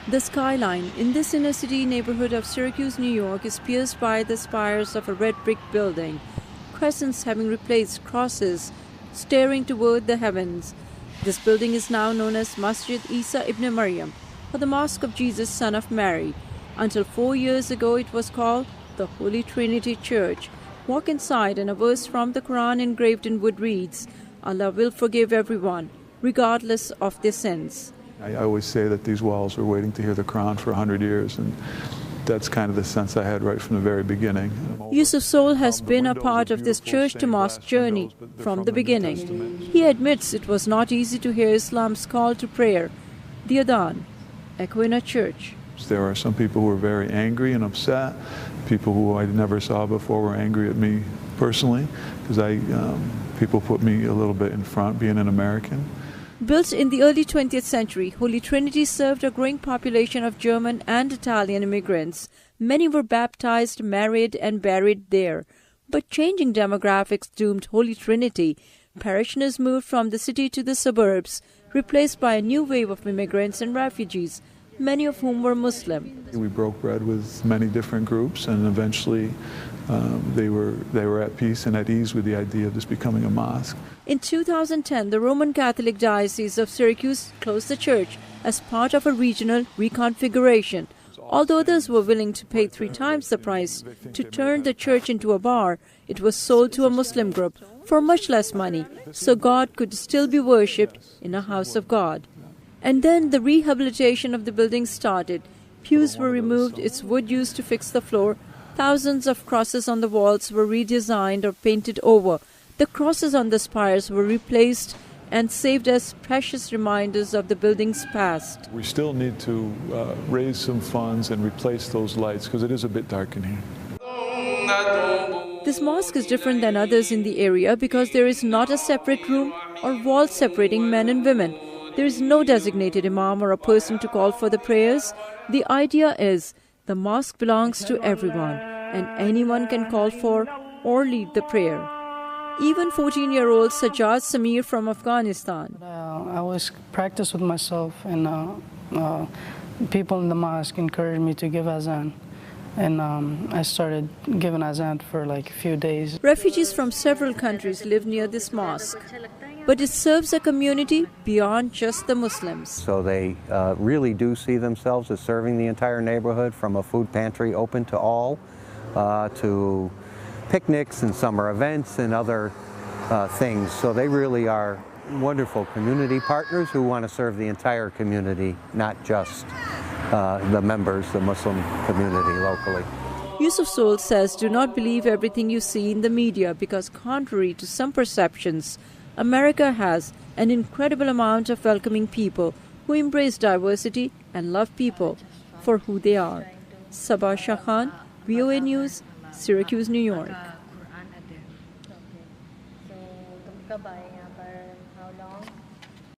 The skyline in this inner-city neighborhood of Syracuse, New York is pierced by the spires of a red brick building, crescents having replaced crosses, staring toward the heavens. This building is now known as Masjid Isa ibn Maryam, or the Mosque of Jesus, Son of Mary. Until 4 years ago, it was called the Holy Trinity Church. Walk inside and a verse from the Quran engraved in wood reads, "Allah will forgive everyone, regardless of their sins." I always say that these walls were waiting to hear the Quran for 100 years, and that's kind of the sense I had right from the very beginning. Yusuf Soul has been a part of this church-to-mosque journey from the beginning. He admits it was not easy to hear Islam's call to prayer, the adhan, echo in a church. There are some people who were very angry and upset. People who I never saw before were angry at me personally, because people put me a little bit in front, being an American. Built in the early 20th century, Holy Trinity served a growing population of German and Italian immigrants. Many were baptized, married, and buried there. But changing demographics doomed Holy Trinity. Parishioners moved from the city to the suburbs, replaced by a new wave of immigrants and refugees, many of whom were Muslim. We broke bread with many different groups, and eventually they were at peace and at ease with the idea of this becoming a mosque. In 2010, the Roman Catholic Diocese of Syracuse closed the church as part of a regional reconfiguration. Although others were willing to pay 3 times the price to turn the church into a bar, it was sold to a Muslim group for much less money, so God could still be worshipped in a house of God. And then the rehabilitation of the building started. Pews were removed, its wood used to fix the floor. Thousands of crosses on the walls were redesigned or painted over. The crosses on the spires were replaced and saved as precious reminders of the building's past. We still need to raise some funds and replace those lights because it is a bit dark in here. This mosque is different than others in the area because there is not a separate room or wall separating men and women. There is no designated imam or a person to call for the prayers. The idea is the mosque belongs to everyone and anyone can call for or lead the prayer. Even 14-year-old Sajjad Samir from Afghanistan. I always practice with myself, and people in the mosque encouraged me to give azan. And I started giving azan for like a few days. Refugees from several countries live near this mosque, but it serves a community beyond just the Muslims. So they really do see themselves as serving the entire neighborhood, from a food pantry open to all, to picnics and summer events and other things. So they really are wonderful community partners who want to serve the entire community, not just the members, the Muslim community locally. Yusuf Soul says, do not believe everything you see in the media because contrary to some perceptions, America has an incredible amount of welcoming people who embrace diversity and love people for who they are. Sabah Shah Khan, VOA News, Syracuse, New York.